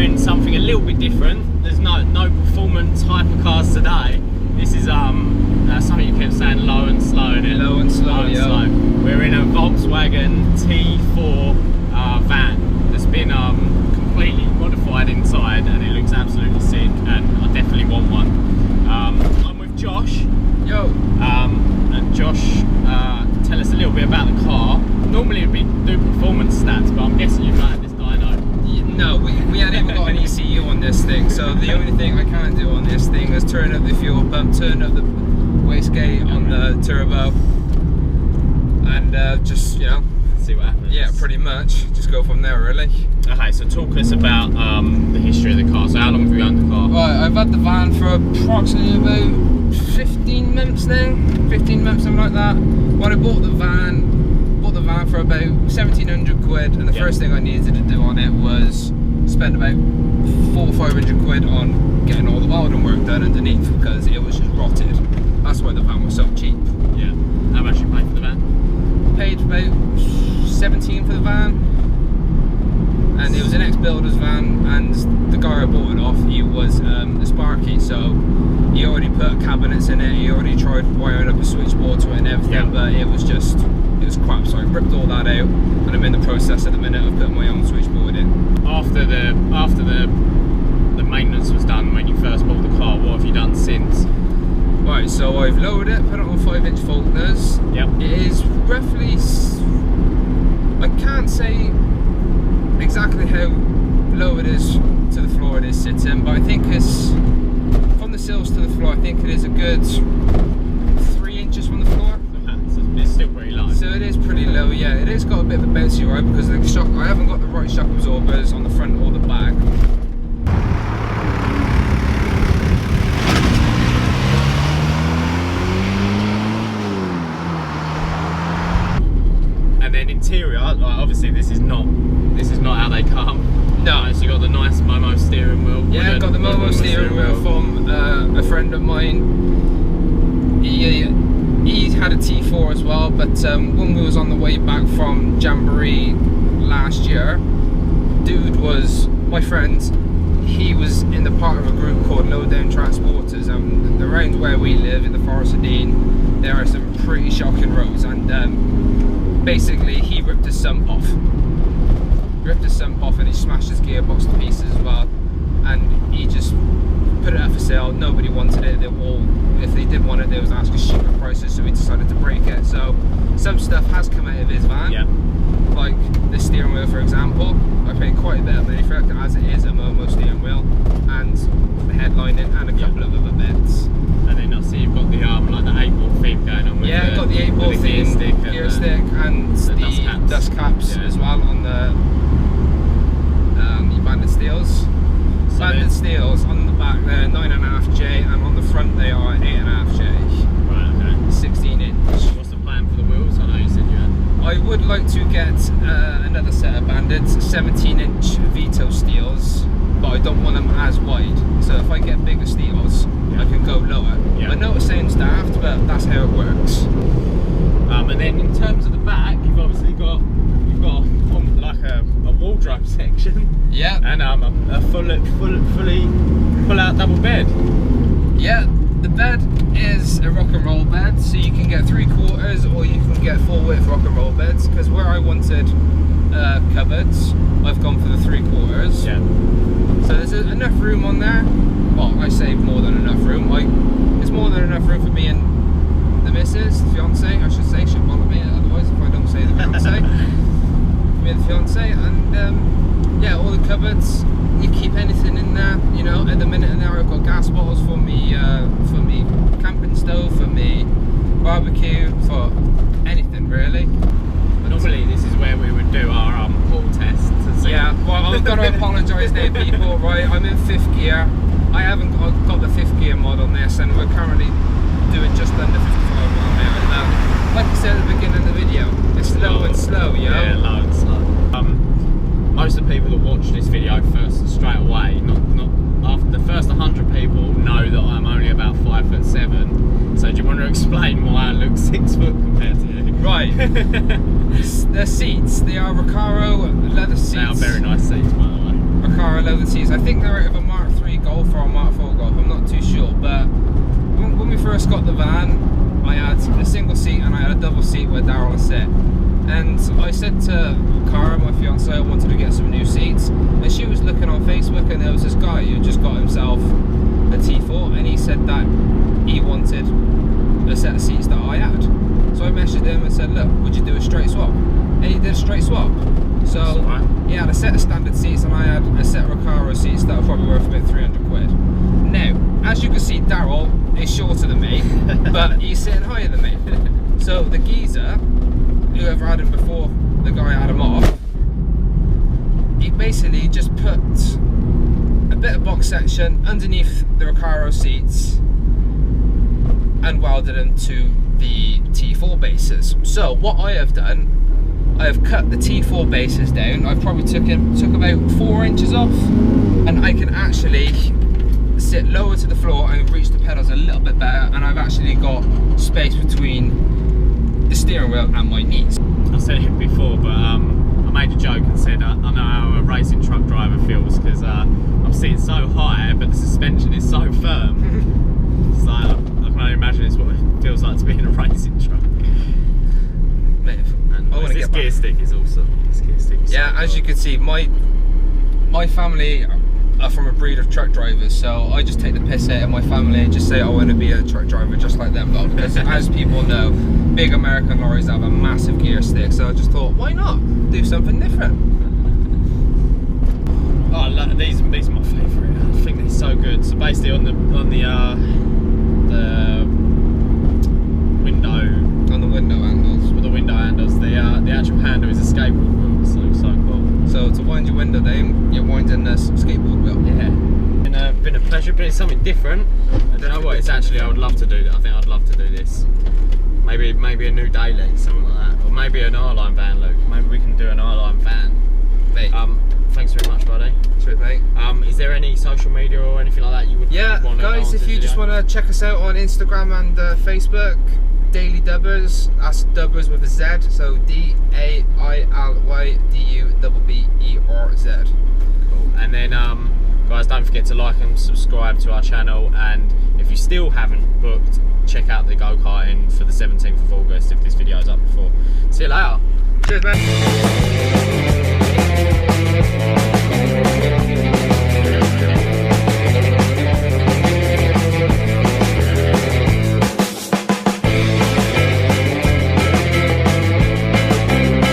doing something a little bit different. There's no performance hypercars today. This is something you kept saying, low and slow, isn't it? Low and slow, yeah. Slow. We're in a Volkswagen T4 van that's been completely modified inside, and it looks absolutely sick, and I definitely want one. I'm with Josh. Yo. And Josh, tell us a little bit about the car. Normally it'd be do performance stats, but I'm guessing you've had this dyno. No, we haven't even got an ECU on this thing, so the only thing I can do on this thing is turn up the fuel pump, turn up the wastegate on the turbo, and just, you know, see what happens. Yeah, pretty much. Just go from there, really. Okay, so talk us about the history of the car. So how long have you owned the car? Right, I've had the van for approximately about 15 months now. 15 months, something like that. When I bought the van for about 1,700 quid, and the first thing I needed to do on it was spend about 400 or 500 quid on getting all the welding work done underneath, because it was just rotted. That's why the van was so cheap. Yeah. How much you paid for the van? Paid about 17 for the van, and it was an ex-builder's van, and the guy I bought it off, he was a Sparky, so he already put cabinets in it, he already tried wiring up a switchboard to it and everything, but it was crap, so I ripped all that out, and I'm in the process at the minute of putting my own switchboard in. After the maintenance was done when you first bought the car, what have you done since? Right, so I've lowered it, put it on 5-inch Faulkners. Yep. It is roughly, I can't say exactly how low it is to the floor it is sitting, but I think it's, from the sills to the floor, I think it is a good 3 inches from the floor. So it's still pretty low. So it is pretty low, yeah. It has got a bit of a bouncy ride because the shock, I haven't got the right shock absorbers on the front or the back. And then interior, like obviously this is not how they come. No. So you got the nice Momo steering wheel. Yeah, got the Momo steering wheel from a friend of mine. He had a T4 as well, but when we was on the way back from Jamboree last year, dude was my friend. He was in the part of a group called Lowdown Transporters, and around where we live in the Forest of Dean, there are some pretty shocking roads, and basically he ripped his sump off. And he smashed his gearbox to pieces as well, and he just put it up for sale. Nobody wanted it. They all, if they did want it, they was asking stupid prices, so we decided to break it. So some stuff has come out of his van, like the steering wheel, for example. I paid quite a bit of money for it, as it is a Momo steering wheel, and the headlining and a couple of other bits. And then I see you've got the like the 8-ball theme going on with I've got the 8-ball theme, gear stick, and the dust caps as well on the banded steels. Banded steels on the back they're 9.5J, and on the front they are 8.5J. Right, okay. 16 inch. What's the plan for the wheels? I know you said you had. I would like to get another set of bandeds, 17-inch Vito steels, but I don't want them as wide. So if I get bigger steels, I can go lower. I know it sounds daft, but that's how it works. And then in terms of the back, you've obviously got like a wardrobe section. Yeah. And a fully pull-out double bed. Yeah, the bed is a rock and roll bed, so you can get 3/4 or you can get full width rock and roll beds. Because where I wanted cupboards, I've gone for the 3/4. Yeah. So there's enough room on there. Well, I say more than enough room. It's more than enough room for me and the missus, the fiance, I should say. She'll bother me otherwise if I don't say the fiance. Me and the fiance, and yeah, all the cupboards. You keep anything in there, you know. At the minute now, I've got gas bottles for me camping stove, for me barbecue, for anything really. But normally, this is where we would do our pull test. Yeah, well, I've got to apologise there, people. Right, I'm in 5th gear. I haven't got the 5th gear mod on this, and we're currently doing just under 55 mile an hour. Like I said at the beginning of the video, it's low and slow, yo. Yeah, low and slow. Most of the people that watch this video first straight away, not after the first 100 people, know that I'm only about 5'7". So do you want to explain why I look 6 foot compared to you? Right. The seats, they are Recaro leather seats. They are very nice seats, by the way. car, loaded seats. I think they're out of a Mark III Golf or a Mark IV Golf, I'm not too sure. But when we first got the van, I had a single seat and I had a double seat where Daryl would sit. And I said to Cara, my fiance, I wanted to get some new seats. And she was looking on Facebook and there was this guy who just got himself a T4 and he said that he wanted a set of seats that I had. So I messaged him and said, look, would you do a straight swap? And he did a straight swap. So he had a set of standard seats and I had a set of Recaro seats that were probably worth about 300 quid. Now, as you can see, Daryl is shorter than me, but he's sitting higher than me. So the geezer, whoever had him before the guy had him off, he basically just put a bit of box section underneath the Recaro seats and welded them to the T4 bases. So what I have done, I have cut the T4 bases down. I've probably took about 4 inches off, and I can actually sit lower to the floor and reach the pedals a little bit better, and I've actually got space between the steering wheel and my knees. I said it before, but I made a joke and said I know how a racing truck driver feels, because I'm sitting so high but the suspension is so firm. It's like, I can only imagine it's what it feels like to be in a racing truck. Mate, This gear stick is awesome. This gear stick is yeah, so as cool. you can see, my family are from a breed of truck drivers, so I just take the piss out of my family and just say I want to be a truck driver just like them lot, because as people know, big American lorries have a massive gear stick, so I just thought, why not do something different? Oh, look, these are my favourite. I think they're so good. So basically on the window handles. With the window handles, the actual handle is a skateboard wheel. So cool. So to wind your window down, you're winding this skateboard wheel. Yeah. Been a pleasure, but it's something different. And you know what? It's actually, I would love to do that. I think I'd love to do this. Maybe a new daily, something like that, or maybe an R-line van, Luke. Maybe we can do an R-line van. Mate. Thanks very much, buddy. Sure, mate. Is there any social media or anything like that you would want to guys, if you just want to check us out on Instagram and Facebook, Daily Dubbers, that's Dubbers with a Z, so DAILYDUBBERZ. Cool. And then guys, don't forget to like and subscribe to our channel, and if you still haven't booked, check out the go-karting for the 17th of August if this video is up before. See you later. Cheers, man.